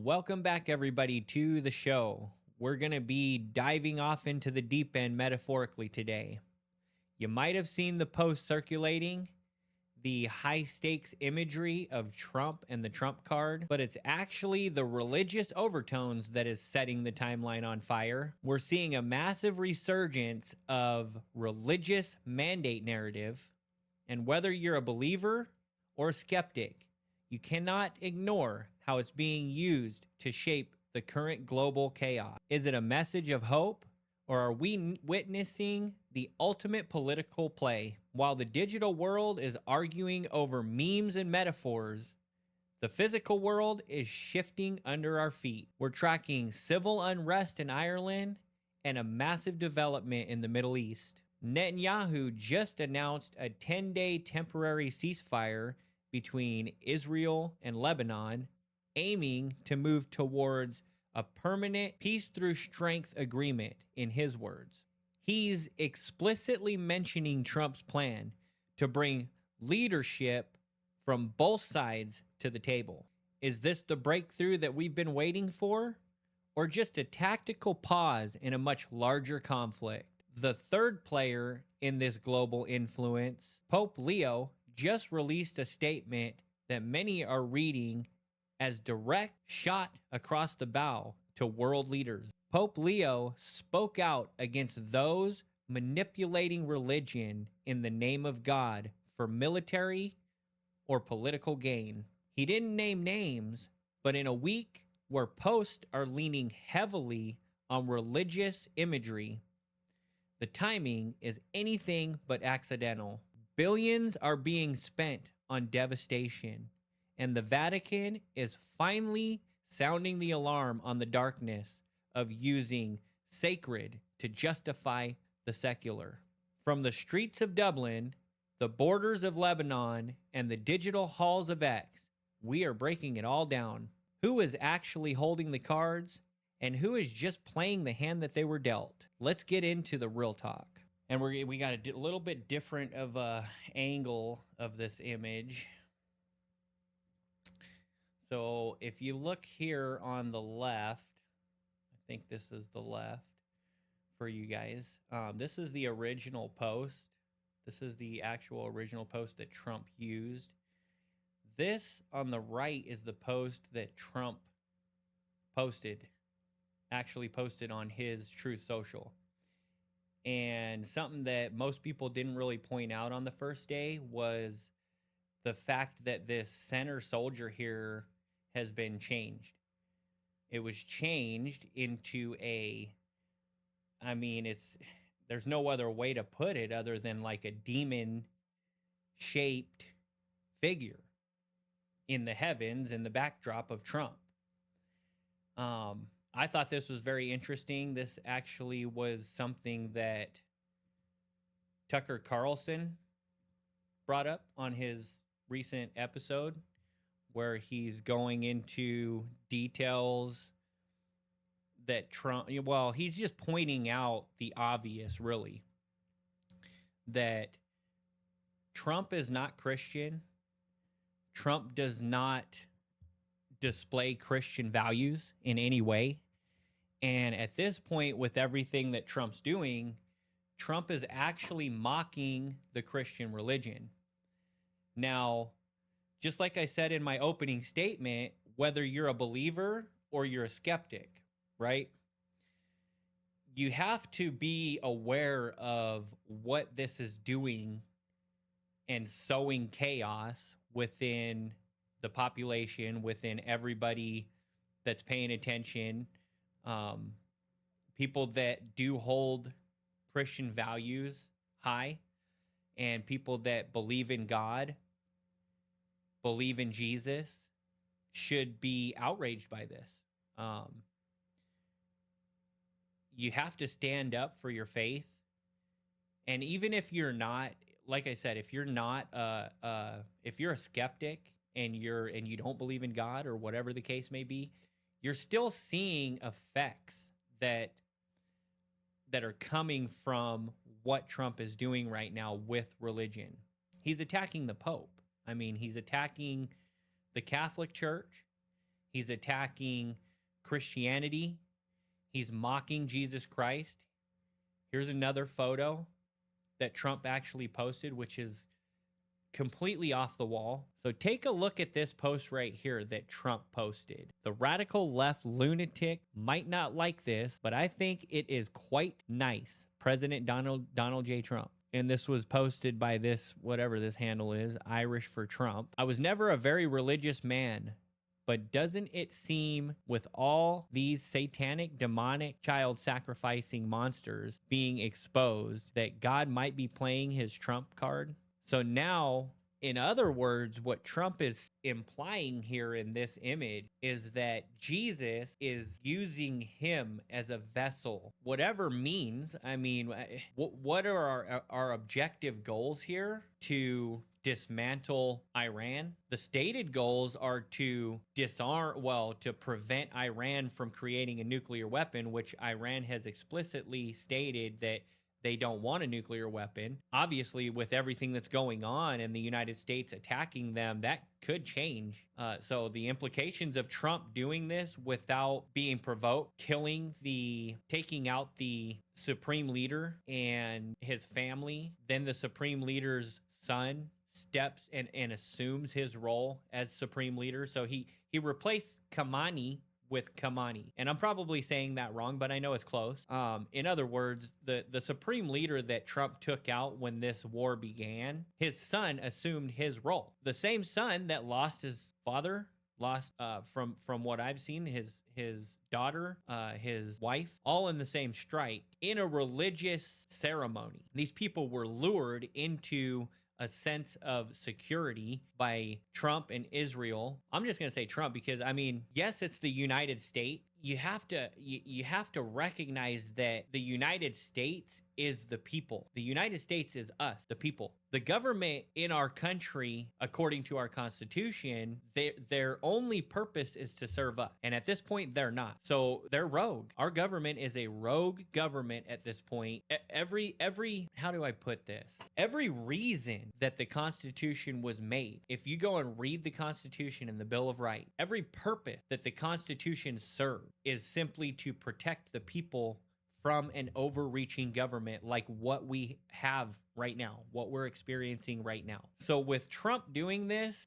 Welcome back, everybody, to the show. We're going to be diving off into the deep end metaphorically today. You might have seen the post circulating, the high stakes imagery of Trump and the Trump card, but it's actually the religious overtones that is setting the timeline on fire. We're seeing a massive resurgence of religious mandate narrative, and whether you're a believer or a skeptic, you cannot ignore how it's being used to shape the current global chaos. Is it a message of hope, or are we witnessing the ultimate political play? While the digital world is arguing over memes and metaphors, the physical world is shifting under our feet. We're tracking civil unrest in Ireland and a massive development in the Middle East. Netanyahu just announced a 10-day temporary ceasefire between Israel and Lebanon, aiming to move towards a permanent peace through strength agreement, in his words. He's explicitly mentioning Trump's plan to bring leadership from both sides to the table. Is this the breakthrough that we've been waiting for, or just a tactical pause in a much larger conflict? The third player in this global influence, Pope Leo, just released a statement that many are reading as direct shot across the bow to world leaders. Pope Leo spoke out against those manipulating religion in the name of God for military or political gain. He didn't name names, but in a week where posts are leaning heavily on religious imagery, the timing is anything but accidental. Billions are being spent on devastation, and the Vatican is finally sounding the alarm on the darkness of using sacred to justify the secular. From the streets of Dublin, the borders of Lebanon, and the digital halls of X, we are breaking it all down. Who is actually holding the cards, and who is just playing the hand that they were dealt? Let's get into the real talk. And we got a little bit different of a angle of this image. So if you look here on the left, I think this is the left for you guys. This is the original post. This is the actual original post that Trump used. This on the right is the post that Trump actually posted on his Truth Social. And something that most people didn't really point out on the first day was the fact that this center soldier here has been changed. It was changed into there's no other way to put it other than like a demon shaped figure in the heavens in the backdrop of Trump. I thought this was very interesting. This actually was something that Tucker Carlson brought up on his recent episode, where he's going into details that he's just pointing out the obvious, really, that Trump is not Christian. Trump does not display Christian values in any way. And at this point, with everything that Trump's doing, Trump is actually mocking the Christian religion. Now, just like I said in my opening statement, whether you're a believer or you're a skeptic, right? You have to be aware of what this is doing and sowing chaos within the population, within everybody that's paying attention. People that do hold Christian values high, and people that believe in God, believe in Jesus, should be outraged by this. You have to stand up for your faith. And even if you're not, like I said, if you're not, if you're a skeptic and you don't believe in God or whatever the case may be, you're still seeing effects that are coming from what Trump is doing right now with religion. He's attacking the Pope. I mean, he's attacking the Catholic Church. He's attacking Christianity. He's mocking Jesus Christ. Here's another photo that Trump actually posted, which is completely off the wall. So take a look at this post right here that Trump posted. The radical left lunatic might not like this, but I think it is quite nice. President Donald J. Trump. And this was posted by this, whatever this handle is, Irish for Trump. I was never a very religious man, but doesn't it seem with all these satanic, demonic, child sacrificing monsters being exposed that God might be playing his Trump card? So now, in other words, what Trump is implying here in this image is that Jesus is using him as a vessel, whatever means. I mean, what are our objective goals here? To dismantle Iran. The stated goals are to to prevent Iran from creating a nuclear weapon, which Iran has explicitly stated that they don't want a nuclear weapon. Obviously, with everything that's going on and the United States attacking them, that could change. So the implications of Trump doing this without being provoked, taking out the supreme leader and his family, then the supreme leader's son steps and assumes his role as supreme leader. So he replaced Khamenei with Kamani. And I'm probably saying that wrong, but I know it's close. In other words, the supreme leader that Trump took out when this war began, his son assumed his role. The same son that lost his father, from what I've seen, his daughter, his wife, all in the same strike in a religious ceremony. These people were lured into a sense of security by Trump and Israel. I'm just going to say Trump because, I mean, yes, it's the United States. You have to recognize that the United States is the people. The United States is us, the people. The government in our country, according to our Constitution, their only purpose is to serve us. And at this point, they're not. So they're rogue. Our government is a rogue government at this point. How do I put this? Every reason that the Constitution was made, if you go and read the Constitution and the Bill of Rights, every purpose that the Constitution served is simply to protect the people from an overreaching government like what we have right now, what we're experiencing right now. So with Trump doing this,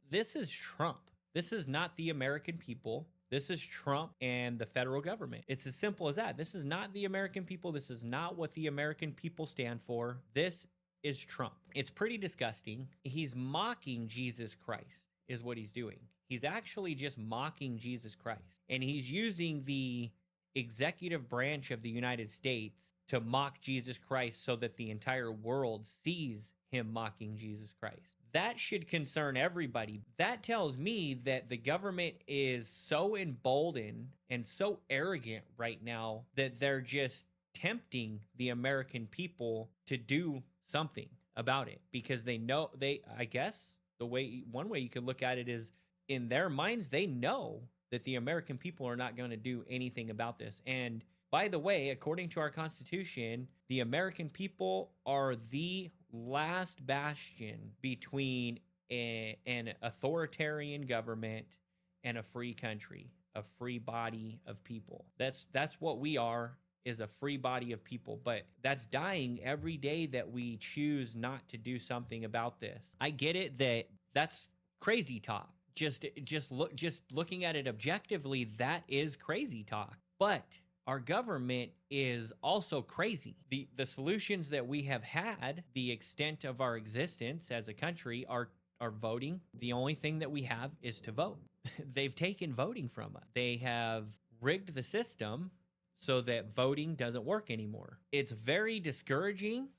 this is Trump. This is not the American people. This is Trump and the federal government. It's as simple as that. This is not the American people. This is not what the American people stand for. This is Trump. It's pretty disgusting. He's mocking Jesus Christ is what he's doing. He's actually just mocking Jesus Christ. And he's using the executive branch of the United States to mock Jesus Christ so that the entire world sees him mocking Jesus Christ. That should concern everybody. That tells me that the government is so emboldened and so arrogant right now that they're just tempting the American people to do something about it because they know I guess one way you could look at it is in their minds, they know that the American people are not going to do anything about this. And by the way, according to our Constitution, the American people are the last bastion between an authoritarian government and a free country, a free body of people. That's what we are, is a free body of people. But that's dying every day that we choose not to do something about this. I get it that's crazy talk. Just looking at it objectively, that is crazy talk. But our government is also crazy. The solutions that we have had, the extent of our existence as a country, are voting. The only thing that we have is to vote. They've taken voting from us. They have rigged the system so that voting doesn't work anymore. It's very discouraging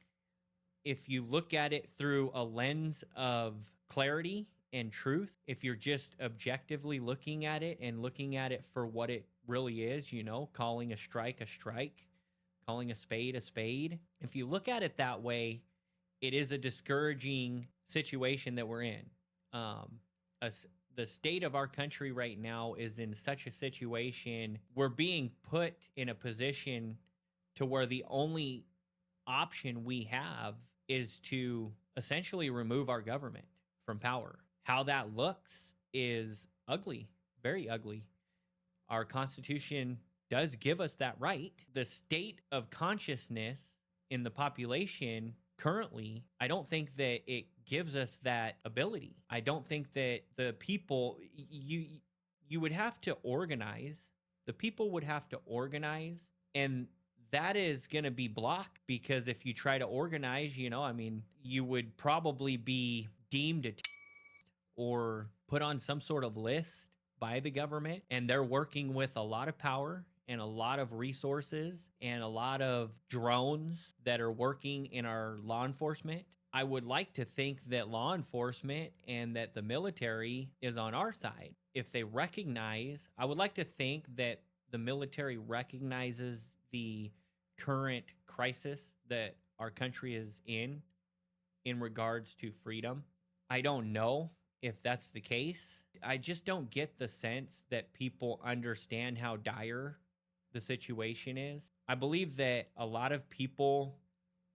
if you look at it through a lens of clarity and truth. If you're just objectively looking at it and looking at it for what it really is, calling a strike, calling a spade. If you look at it that way, it is a discouraging situation that we're in. The state of our country right now is in such a situation. We're being put in a position to where the only option we have is to essentially remove our government from power. How that looks is ugly, very ugly. Our Constitution does give us that right. The state of consciousness in the population currently, I don't think that it gives us that ability. I don't think that the people you would have to organize. The people would have to organize, and that is going to be blocked because if you try to organize, I mean, you would probably be deemed a or put on some sort of list by the government, and they're working with a lot of power and a lot of resources and a lot of drones that are working in our law enforcement. I would like to think that law enforcement and that the military is on our side. If they recognize, I would like to think that the military recognizes the current crisis that our country is in regards to freedom. I don't know if that's the case. I just don't get the sense that people understand how dire the situation is. I believe that a lot of people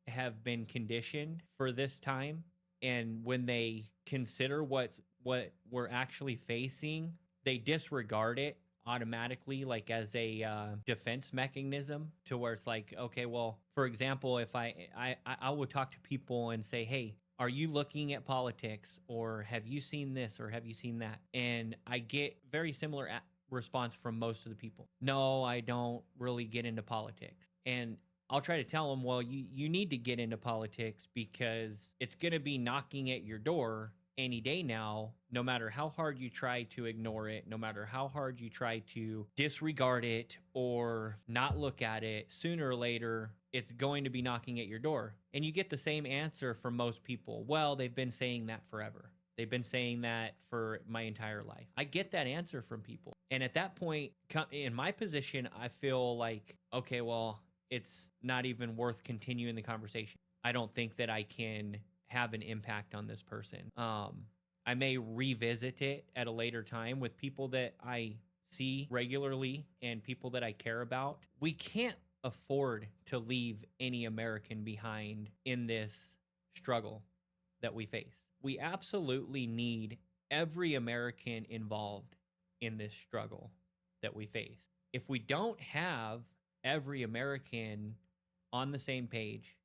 have been conditioned for this time, and when they consider what we're actually facing, they disregard it automatically, like as a defense mechanism, to where it's like, okay, well, for example, if I would talk to people and say, hey, are you looking at politics, or have you seen this, or have you seen that? And I get very similar response from most of the people. No, I don't really get into politics. And I'll try to tell them, well, you need to get into politics because it's going to be knocking at your door any day now, no matter how hard you try to ignore it, no matter how hard you try to disregard it or not look at it, sooner or later, it's going to be knocking at your door. And you get the same answer from most people. Well, they've been saying that forever. They've been saying that for my entire life. I get that answer from people. And at that point, in my position, I feel like, okay, well, it's not even worth continuing the conversation. I don't think that I can have an impact on this person. I may revisit it at a later time with people that I see regularly and people that I care about. We can't afford to leave any American behind in this struggle that we face. We absolutely need every American involved in this struggle that we face. If we don't have every American on the same page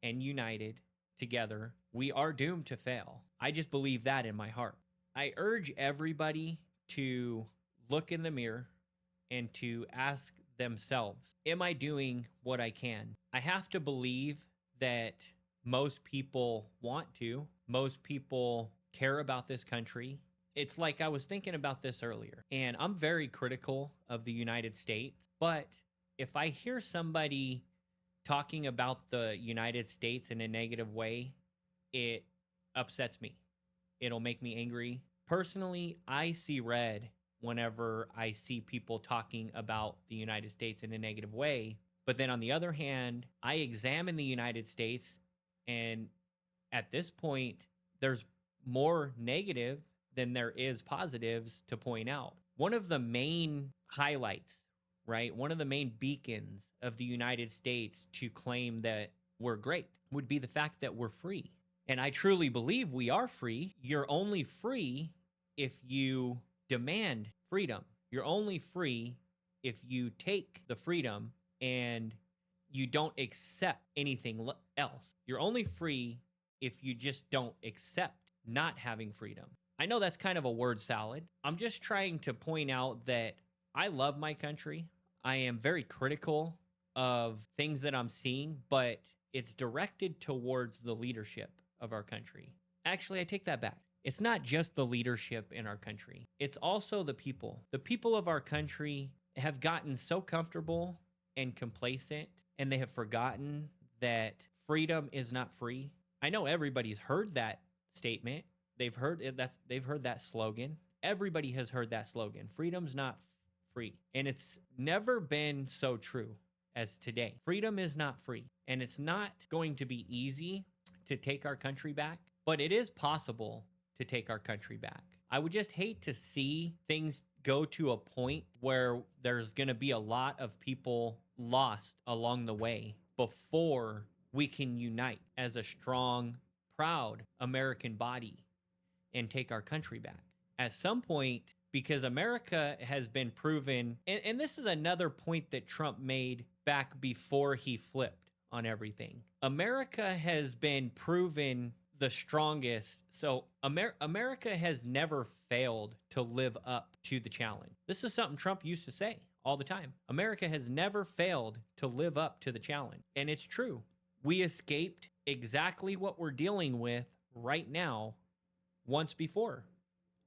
and united together, we are doomed to fail. I just believe that in my heart. I urge everybody to look in the mirror and to ask themselves, am I doing what I can? I have to believe that most people want to. Most people care about this country. It's like I was thinking about this earlier, and I'm very critical of the United States, but if I hear somebody talking about the United States in a negative way, it upsets me. It'll make me angry. Personally, I see red whenever I see people talking about the United States in a negative way. But then on the other hand, I examine the United States, and at this point, there's more negative than there is positives to point out. One of the main highlights, right? One of the main beacons of the United States to claim that we're great would be the fact that we're free. And I truly believe we are free. You're only free if you demand freedom. You're only free if you take the freedom and you don't accept anything else. You're only free if you just don't accept not having freedom. I know that's kind of a word salad. I'm just trying to point out that I love my country. I am very critical of things that I'm seeing, but it's directed towards the leadership of our country. Actually, I take that back. It's not just the leadership in our country. It's also the people. The people of our country have gotten so comfortable and complacent, and they have forgotten that freedom is not free. I know everybody's heard that statement. They've heard that slogan. Everybody has heard that slogan. Freedom's not free. And it's never been so true as today. Freedom is not free. And it's not going to be easy to take our country back, but it is possible to take our country back. I would just hate to see things go to a point where there's going to be a lot of people lost along the way before we can unite as a strong, proud American body and take our country back. At some point, because America has been proven, and this is another point that Trump made back before he flipped on everything. America has been proven the strongest. So America has never failed to live up to the challenge. This is something Trump used to say all the time. America has never failed to live up to the challenge. And it's true. We escaped exactly what we're dealing with right now once before.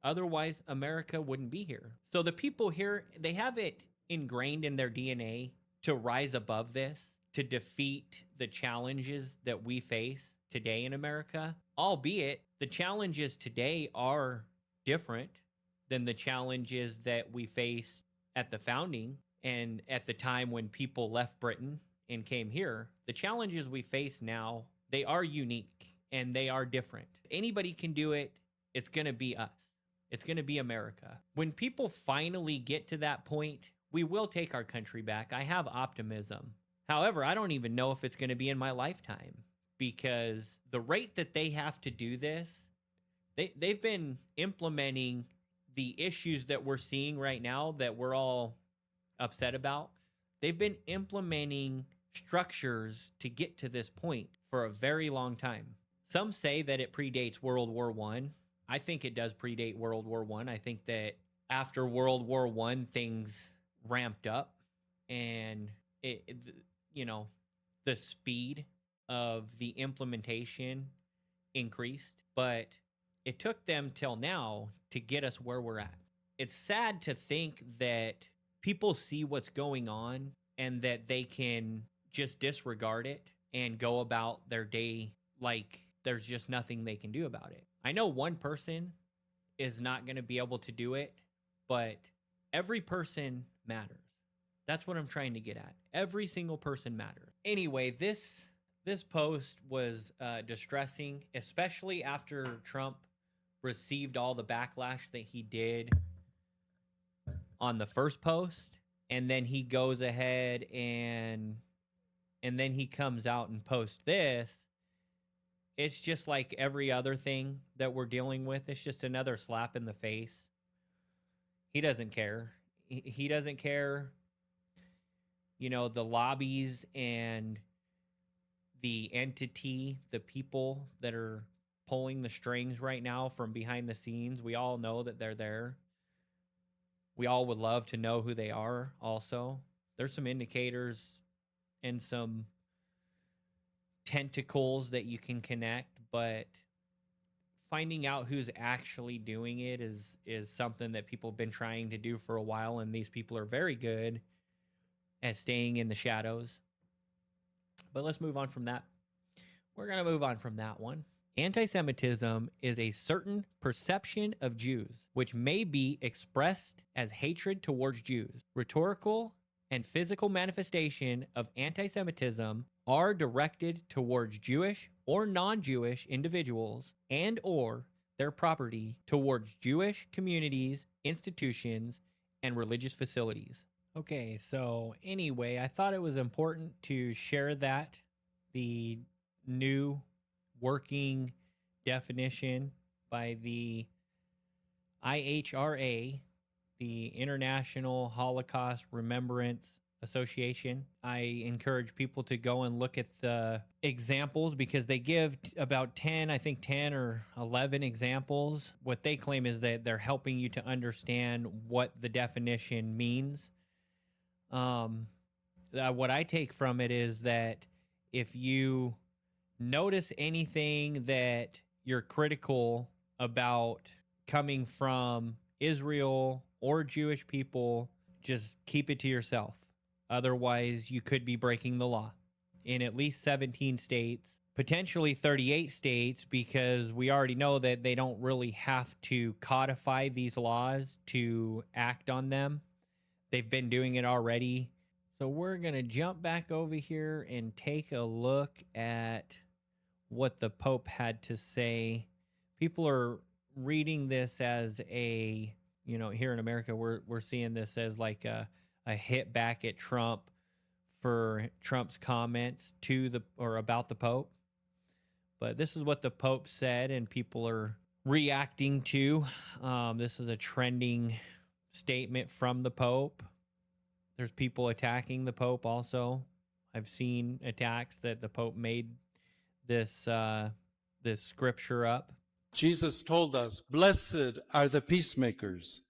Otherwise, America wouldn't be here. So the people here, they have it ingrained in their DNA to rise above this, to defeat the challenges that we face today in America, albeit the challenges today are different than the challenges that we faced at the founding and at the time when people left Britain and came here. The challenges we face now, they are unique and they are different. Anybody can do it. It's going to be us. It's going to be America. When people finally get to that point, we will take our country back. I have optimism. However, I don't even know if it's going to be in my lifetime, because the rate that they have to do this, they've been implementing the issues that we're seeing right now that we're all upset about. They've been implementing structures to get to this point for a very long time. Some say that it predates World War I. I think it does predate World War I. I think that after World War I, things ramped up, and the speed of the implementation increased, but it took them till now to get us where we're at. It's sad to think that people see what's going on and that they can just disregard it and go about their day like there's just nothing they can do about it. I know one person is not going to be able to do it, but every person matters. That's what I'm trying to get at. Every single person matters. Anyway, this post was distressing, especially after Trump received all the backlash that he did on the first post, and then he goes ahead and then he comes out and posts this. It's just like every other thing that we're dealing with. It's just another slap in the face. He doesn't care. He doesn't care. The lobbies and the entity, the people that are pulling the strings right now from behind the scenes, we all know that they're there. We all would love to know who they are also. There's some indicators and some tentacles that you can connect, but finding out who's actually doing it is something that people have been trying to do for a while, and these people are very good at staying in the shadows. But let's move on from that. We're going to move on from that one. Anti-Semitism is a certain perception of Jews, which may be expressed as hatred towards Jews. Rhetorical and physical manifestation of anti-Semitism are directed towards Jewish or non-Jewish individuals and or their property, towards Jewish communities, institutions, and religious facilities. Okay, so anyway, I thought it was important to share that, the new working definition by the IHRA, the International Holocaust Remembrance Association. I encourage people to go and look at the examples, because they give about 10 or 11 examples. What they claim is that they're helping you to understand what the definition means. What I take from it is that if you notice anything that you're critical about coming from Israel or Jewish people, just keep it to yourself. Otherwise, you could be breaking the law in at least 17 states, potentially 38 states, because we already know that they don't really have to codify these laws to act on them. They've been doing it already. So we're going to jump back over here and take a look at what the Pope had to say. People are reading this as a, here in America, we're seeing this as like a hit back at Trump for Trump's comments about the Pope. But this is what the Pope said, and people are reacting to. This is a trending statement from the Pope. There's people attacking the Pope also. I've seen attacks that the Pope made this this scripture up. Jesus told us, "Blessed are the peacemakers."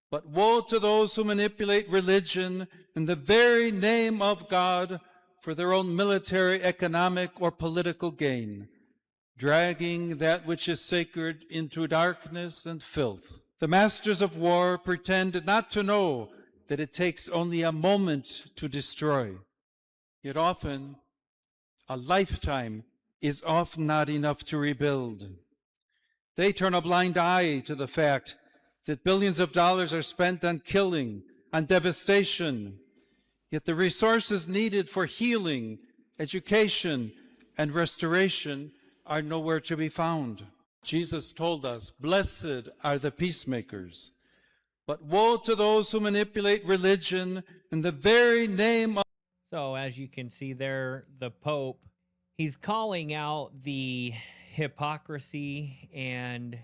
But woe to those who manipulate religion in the very name of God for their own military, economic, or political gain, dragging that which is sacred into darkness and filth. The masters of war pretend not to know that it takes only a moment to destroy. Yet often, a lifetime is often not enough to rebuild. They turn a blind eye to the fact that billions of dollars are spent on killing, on devastation, yet the resources needed for healing, education, and restoration are nowhere to be found. Jesus told us, "Blessed are the peacemakers." But woe to those who manipulate religion in the very name of... So as you can see there, the Pope, he's calling out the hypocrisy and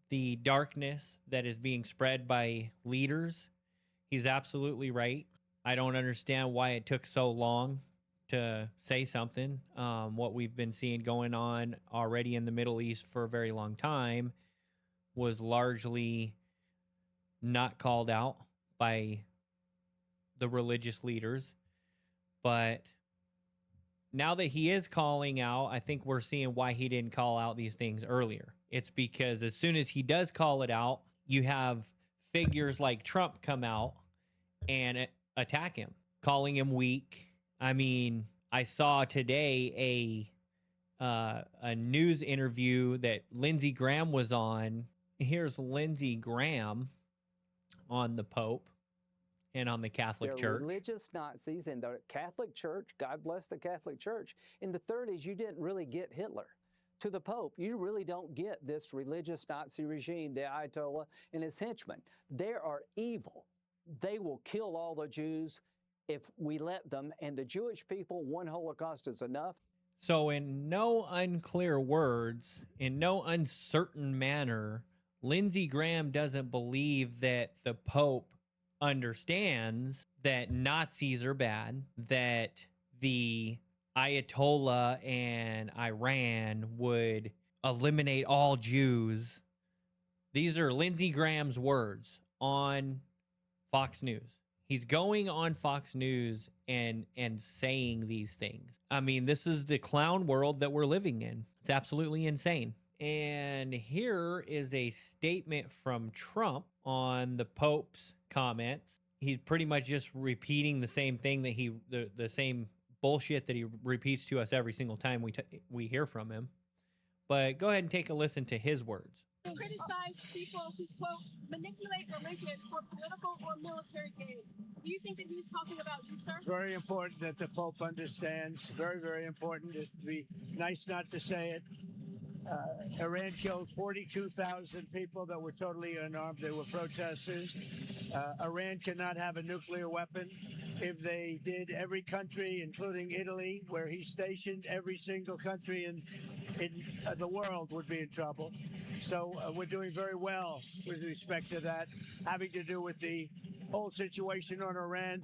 the darkness that is being spread by leaders. He's absolutely right. I don't understand why it took so long to say something. What we've been seeing going on already in the Middle East for a very long time was largely not called out by the religious leaders. But now that he is calling out, I think we're seeing why he didn't call out these things earlier. It's because as soon as he does call it out, you have figures like Trump come out and attack him, calling him weak. I mean, I saw today a news interview that Lindsey Graham was on. Here's Lindsey Graham on the Pope and on the Catholic Church. Religious Nazis in the Catholic Church. God bless the Catholic Church. In the 30s, you didn't really get Hitler. To the Pope, you really don't get this religious Nazi regime, the Ayatollah and his henchmen. They are evil. They will kill all the Jews if we let them. And the Jewish people, one Holocaust is enough. So in no unclear words, in no uncertain manner, Lindsey Graham doesn't believe that the Pope understands that Nazis are bad, that the Ayatollah and Iran would eliminate all Jews. These are Lindsey Graham's words on Fox News. He's going on Fox News and saying these things. I mean, this is the clown world that we're living in. It's absolutely insane. And here is a statement from Trump on the Pope's comments. He's pretty much just repeating the same thing that the same bullshit that he repeats to us every single time we hear from him. But go ahead and take a listen to his words. Criticize people who, quote, manipulate religion for political or military gain. Do you think that he's talking about you, sir? It's very important that the Pope understands. Very, very important. It'd be nice not to say it. Iran killed 42,000 people that were totally unarmed. They were protesters. Iran cannot have a nuclear weapon. If they did, every country, including Italy, where he's stationed, every single country in the world would be in trouble. So we're doing very well with respect to that, having to do with the whole situation on Iran.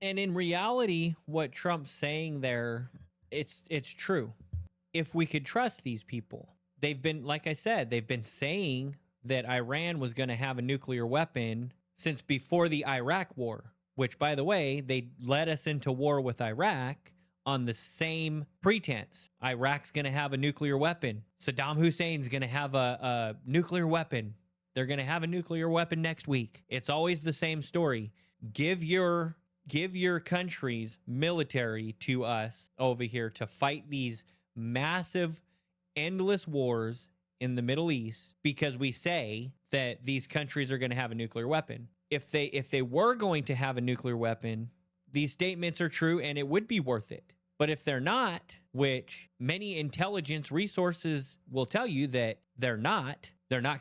And in reality, what Trump's saying there, it's true. If we could trust these people, they've been, like I said, they've been saying that Iran was going to have a nuclear weapon since before the Iraq war, which, by the way, they led us into war with Iraq on the same pretense. Iraq's going to have a nuclear weapon. Saddam Hussein's going to have a nuclear weapon. They're going to have a nuclear weapon next week. It's always the same story. Give your country's military to us over here to fight these massive, endless wars in the Middle East because we say that these countries are going to have a nuclear weapon. If they were going to have a nuclear weapon, these statements are true and it would be worth it. But if they're not, which many intelligence resources will tell you that they're not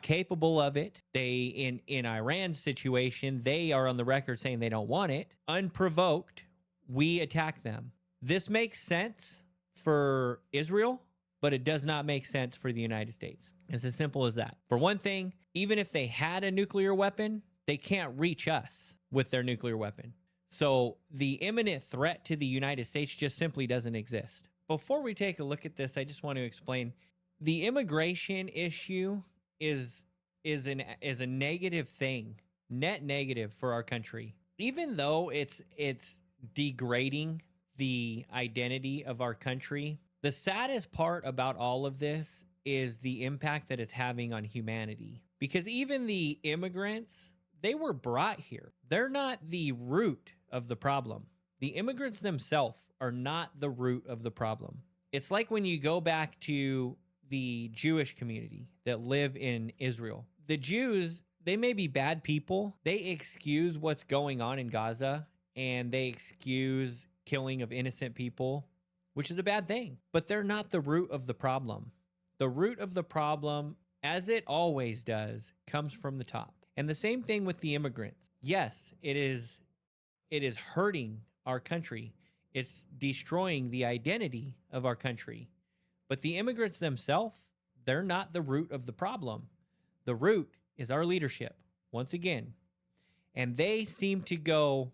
capable of it. They, in Iran's situation, they are on the record saying they don't want it. Unprovoked, we attack them. This makes sense for Israel, but it does not make sense for the United States. It's as simple as that. For one thing, even if they had a nuclear weapon, they can't reach us with their nuclear weapon. So the imminent threat to the United States just simply doesn't exist. Before we take a look at this, I just want to explain the immigration issue is a negative thing, net negative for our country. Even though it's degrading the identity of our country, the saddest part about all of this is the impact that it's having on humanity. Because even the immigrants, they were brought here. They're not the root of the problem. The immigrants themselves are not the root of the problem. It's like when you go back to the Jewish community that live in Israel. The Jews, they may be bad people. They excuse what's going on in Gaza, and they excuse killing of innocent people, which is a bad thing. But they're not the root of the problem. The root of the problem, as it always does, comes from the top. And the same thing with the immigrants. Yes, it is hurting our country. It's destroying the identity of our country. But the immigrants themselves, they're not the root of the problem. The root is our leadership, once again. And they seem to go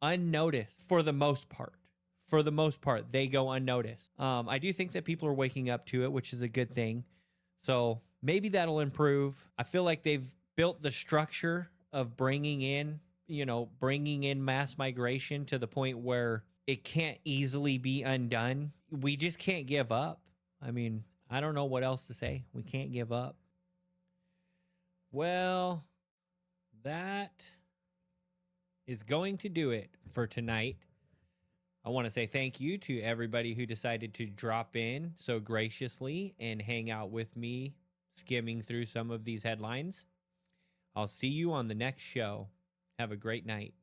unnoticed for the most part. For the most part, they go unnoticed. I do think that people are waking up to it, which is a good thing. So maybe that'll improve. I feel like they've built the structure of bringing in mass migration to the point where it can't easily be undone. We just can't give up. I mean, I don't know what else to say. We can't give up. Well, that is going to do it for tonight. I want to say thank you to everybody who decided to drop in so graciously and hang out with me, skimming through some of these headlines. I'll see you on the next show. Have a great night.